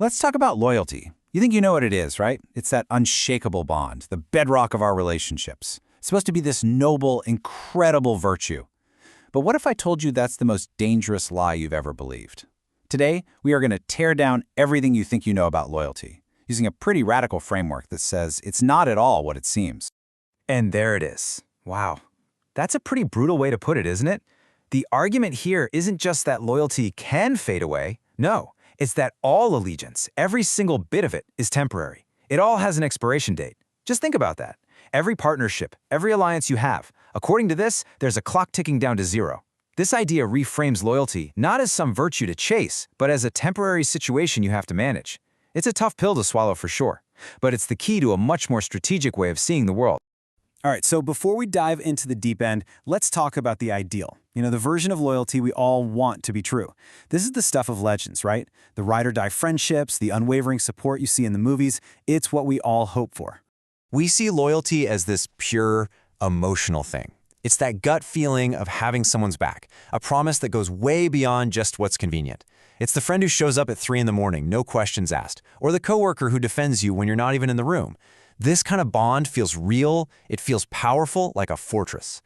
Let's talk about loyalty. You think you know what it is, right? It's that unshakable bond, the bedrock of our relationships. It's supposed to be this noble, incredible virtue. But what if I told you that's the most dangerous lie you've ever believed? Today, we are going to tear down everything you think you know about loyalty, using a pretty radical framework that says it's not at all what it seems. And there it is. Wow. That's a pretty brutal way to put it, isn't it? The argument here isn't just that loyalty can fade away. No, it's that all allegiance, every single bit of it, is temporary. It all has an expiration date. Just think about that. Every partnership, every alliance you have, according to this, there's a clock ticking down to zero. This idea reframes loyalty not as some virtue to chase, but as a temporary situation you have to manage. It's a tough pill to swallow for sure, but it's the key to a much more strategic way of seeing the world. All right, so before we dive into the deep end, let's talk about the ideal. The version of loyalty we all want to be true. This is the stuff of legends, right? The ride-or-die friendships, the unwavering support you see in the movies. It's what we all hope for. We see loyalty as this pure, emotional thing. It's that gut feeling of having someone's back, a promise that goes way beyond just what's convenient. It's the friend who shows up at 3 in the morning, no questions asked, or the coworker who defends you when you're not even in the room. This kind of bond feels real, it feels powerful, like a fortress.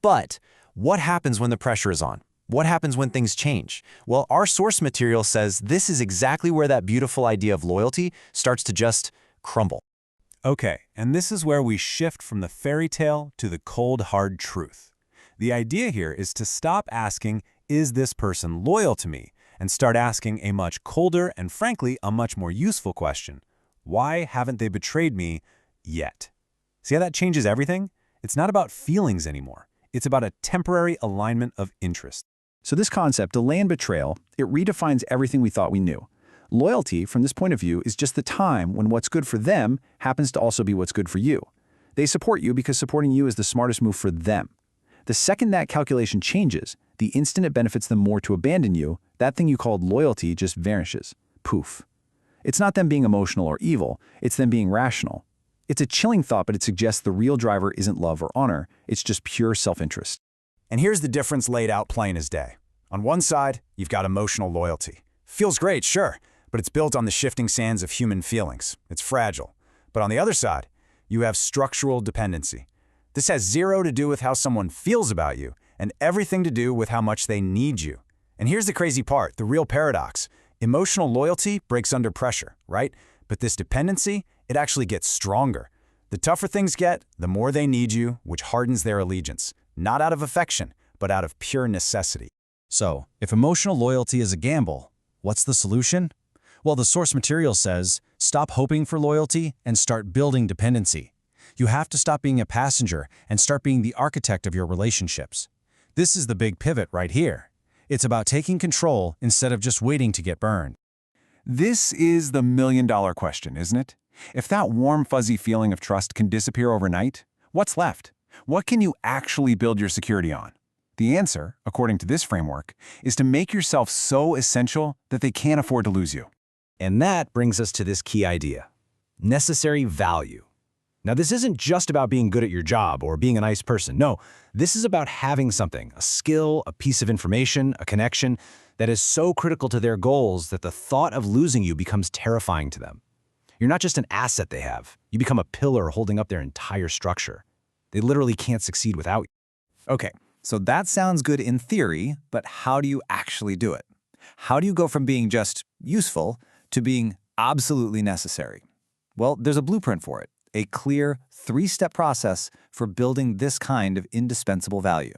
But what happens when the pressure is on? What happens when things change? Well, our source material says this is exactly where that beautiful idea of loyalty starts to just crumble. Okay, and this is where we shift from the fairy tale to the cold, hard truth. The idea here is to stop asking, is this person loyal to me? And start asking a much colder and frankly, a much more useful question. Why haven't they betrayed me yet? See how that changes everything? It's not about feelings anymore. It's about a temporary alignment of interest. So this concept, delay and betrayal, it redefines everything we thought we knew. Loyalty, from this point of view, is just the time when what's good for them happens to also be what's good for you. They support you because supporting you is the smartest move for them. The second that calculation changes, the instant it benefits them more to abandon you, that thing you called loyalty just vanishes. Poof. It's not them being emotional or evil, it's them being rational. It's a chilling thought, but it suggests the real driver isn't love or honor, it's just pure self-interest. And here's the difference laid out plain as day. On one side, you've got emotional loyalty. Feels great, sure, but it's built on the shifting sands of human feelings. It's fragile. But on the other side, you have structural dependency. This has zero to do with how someone feels about you and everything to do with how much they need you. And here's the crazy part, the real paradox. Emotional loyalty breaks under pressure, right? But this dependency, it actually gets stronger. The tougher things get, the more they need you, which hardens their allegiance. Not out of affection, but out of pure necessity. So, if emotional loyalty is a gamble, what's the solution? Well, the source material says, stop hoping for loyalty and start building dependency. You have to stop being a passenger and start being the architect of your relationships. This is the big pivot right here. It's about taking control instead of just waiting to get burned. This is the million-dollar question, isn't it? If that warm, fuzzy feeling of trust can disappear overnight, what's left? What can you actually build your security on? The answer, according to this framework, is to make yourself so essential that they can't afford to lose you. And that brings us to this key idea: necessary value. Now, this isn't just about being good at your job or being a nice person. No, this is about having something, a skill, a piece of information, a connection that is so critical to their goals that the thought of losing you becomes terrifying to them. You're not just an asset they have. You become a pillar holding up their entire structure. They literally can't succeed without you. Okay, so that sounds good in theory, but how do you actually do it? How do you go from being just useful to being absolutely necessary? Well, there's a blueprint for it. A clear, 3-step process for building this kind of indispensable value.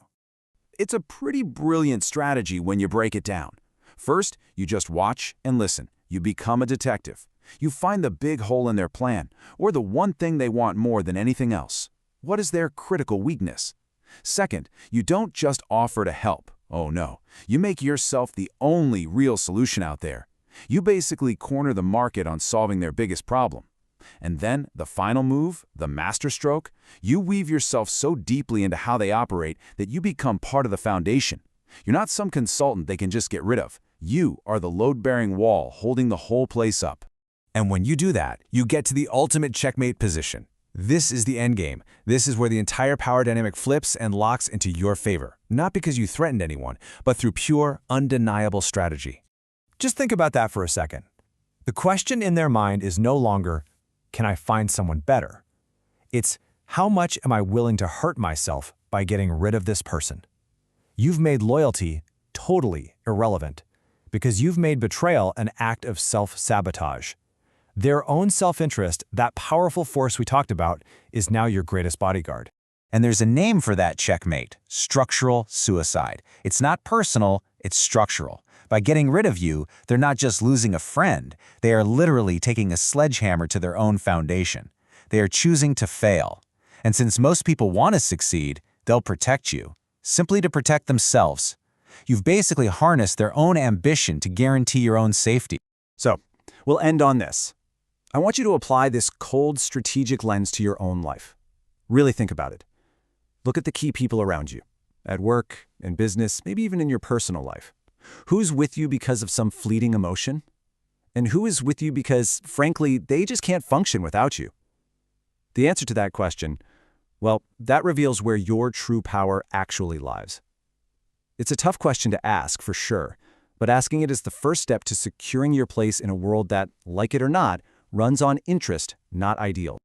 It's a pretty brilliant strategy when you break it down. First, you just watch and listen. You become a detective. You find the big hole in their plan, or the one thing they want more than anything else. What is their critical weakness? Second, you don't just offer to help. Oh no, you make yourself the only real solution out there. You basically corner the market on solving their biggest problem. And then, the final move, the masterstroke, you weave yourself so deeply into how they operate that you become part of the foundation. You're not some consultant they can just get rid of. You are the load-bearing wall holding the whole place up. And when you do that, you get to the ultimate checkmate position. This is the endgame. This is where the entire power dynamic flips and locks into your favor, not because you threatened anyone, but through pure, undeniable strategy. Just think about that for a second. The question in their mind is no longer, can I find someone better? It's, how much am I willing to hurt myself by getting rid of this person? You've made loyalty totally irrelevant because you've made betrayal an act of self-sabotage. Their own self-interest, that powerful force we talked about, is now your greatest bodyguard. And there's a name for that checkmate: structural suicide. It's not personal, it's structural. By getting rid of you, they're not just losing a friend, they are literally taking a sledgehammer to their own foundation. They are choosing to fail. And since most people want to succeed, they'll protect you, simply to protect themselves. You've basically harnessed their own ambition to guarantee your own safety. So, we'll end on this. I want you to apply this cold, strategic lens to your own life. Really think about it. Look at the key people around you, at work, in business, maybe even in your personal life. Who's with you because of some fleeting emotion? And who is with you because, frankly, they just can't function without you? The answer to that question, well, that reveals where your true power actually lies. It's a tough question to ask, for sure, but asking it is the first step to securing your place in a world that, like it or not, runs on interest, not ideal.